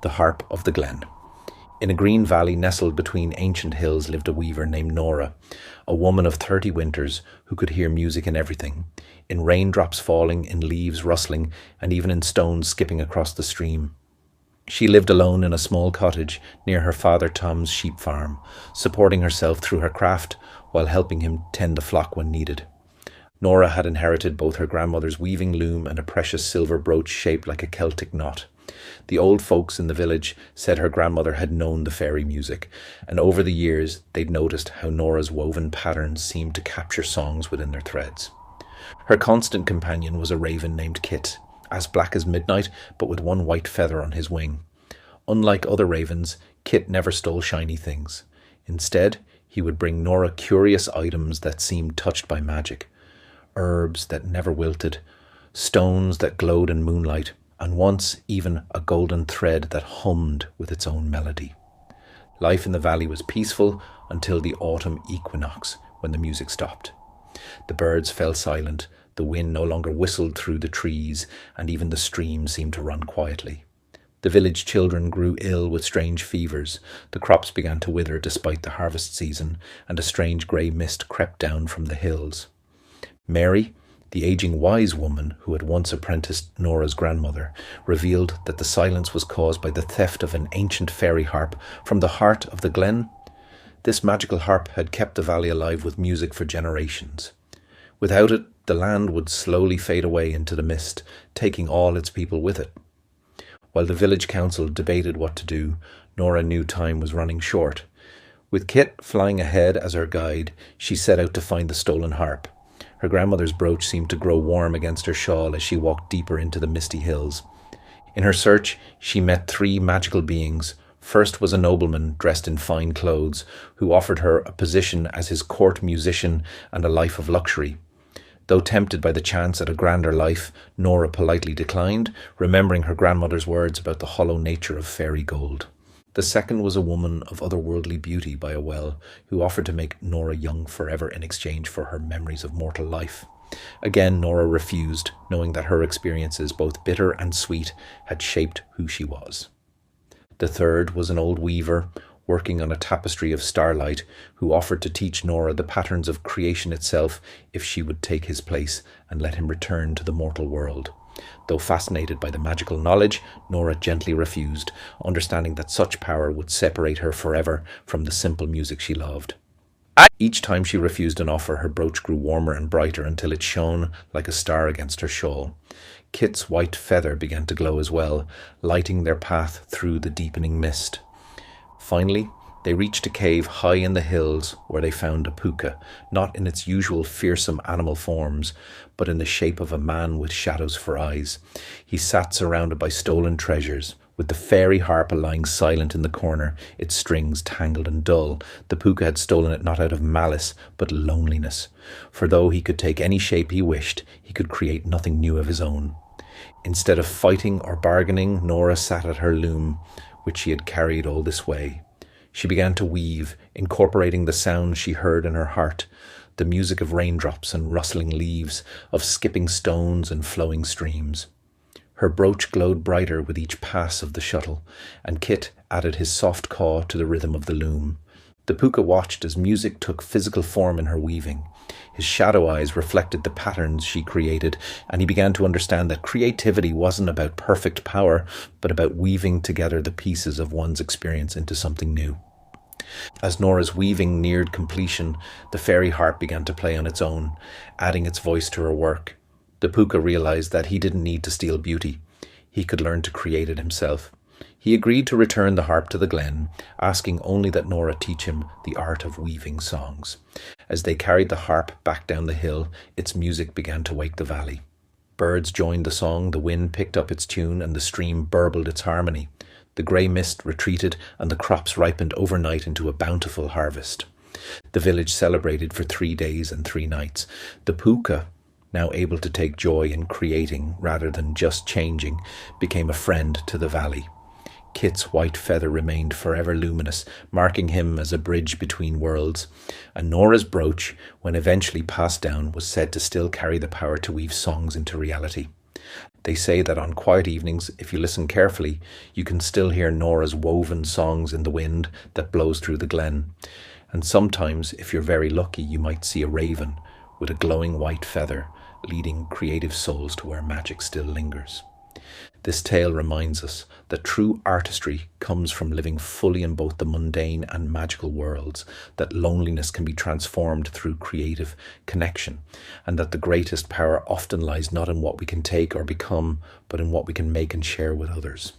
the Harp of the Glen. In a green valley nestled between ancient hills lived a weaver named Nora, a woman of 30 winters who could hear music in everything, in raindrops falling, in leaves rustling, and even in stones skipping across the stream. She lived alone in a small cottage near her father Tom's sheep farm, supporting herself through her craft while helping him tend the flock when needed. Nora had inherited both her grandmother's weaving loom and a precious silver brooch shaped like a Celtic knot. The old folks in the village said her grandmother had known the fairy music, and over the years they'd noticed how Nora's woven patterns seemed to capture songs within their threads. Her constant companion was a raven named Kit, as black as midnight but with one white feather on his wing. Unlike other ravens, Kit never stole shiny things. Instead, he would bring Nora curious items that seemed touched by magic. Herbs that never wilted, stones that glowed in moonlight, and once even a golden thread that hummed with its own melody. Life in the valley was peaceful until the autumn equinox, when the music stopped. The birds fell silent, the wind no longer whistled through the trees, and even the stream seemed to run quietly. The village children grew ill with strange fevers, the crops began to wither despite the harvest season, and a strange grey mist crept down from the hills. Mary, the aging wise woman who had once apprenticed Nora's grandmother, revealed that the silence was caused by the theft of an ancient fairy harp from the heart of the glen. This magical harp had kept the valley alive with music for generations. Without it, the land would slowly fade away into the mist, taking all its people with it. While the village council debated what to do, Nora knew time was running short. With Kit flying ahead as her guide, she set out to find the stolen harp. Her grandmother's brooch seemed to grow warm against her shawl as she walked deeper into the misty hills. In her search, she met 3 magical beings. First was a nobleman dressed in fine clothes, who offered her a position as his court musician and a life of luxury. Though tempted by the chance at a grander life, Nora politely declined, remembering her grandmother's words about the hollow nature of fairy gold. The second was a woman of otherworldly beauty by a well, who offered to make Nora young forever in exchange for her memories of mortal life. Again, Nora refused, knowing that her experiences, both bitter and sweet, had shaped who she was. The third was an old weaver, working on a tapestry of starlight, who offered to teach Nora the patterns of creation itself if she would take his place and let him return to the mortal world. Though fascinated by the magical knowledge, Nora gently refused, understanding that such power would separate her forever from the simple music she loved. Each time she refused an offer, her brooch grew warmer and brighter until it shone like a star against her shawl. Kit's white feather began to glow as well, lighting their path through the deepening mist. Finally, they reached a cave high in the hills where they found a Pooka, not in its usual fearsome animal forms, but in the shape of a man with shadows for eyes. He sat surrounded by stolen treasures, with the fairy harp lying silent in the corner, its strings tangled and dull. The Pooka had stolen it not out of malice, but loneliness, for though he could take any shape he wished, he could create nothing new of his own. Instead of fighting or bargaining, Nora sat at her loom, which she had carried all this way. She began to weave, incorporating the sounds she heard in her heart, the music of raindrops and rustling leaves, of skipping stones and flowing streams. Her brooch glowed brighter with each pass of the shuttle, and Kit added his soft caw to the rhythm of the loom. The Pooka watched as music took physical form in her weaving. His shadow eyes reflected the patterns she created, and he began to understand that creativity wasn't about perfect power, but about weaving together the pieces of one's experience into something new. As Nora's weaving neared completion, the fairy harp began to play on its own, adding its voice to her work. The Pooka realized that he didn't need to steal beauty. He could learn to create it himself. He agreed to return the harp to the glen, asking only that Nora teach him the art of weaving songs. As they carried the harp back down the hill, its music began to wake the valley. Birds joined the song, the wind picked up its tune, and the stream burbled its harmony. The grey mist retreated, and the crops ripened overnight into a bountiful harvest. The village celebrated for 3 days and 3 nights. The Pooka, now able to take joy in creating rather than just changing, became a friend to the valley. Kit's white feather remained forever luminous, marking him as a bridge between worlds, and Nora's brooch, when eventually passed down, was said to still carry the power to weave songs into reality. They say that on quiet evenings, if you listen carefully, you can still hear Nora's woven songs in the wind that blows through the glen. And sometimes, if you're very lucky, you might see a raven with a glowing white feather leading creative souls to where magic still lingers. This tale reminds us that true artistry comes from living fully in both the mundane and magical worlds, that loneliness can be transformed through creative connection, and that the greatest power often lies not in what we can take or become, but in what we can make and share with others.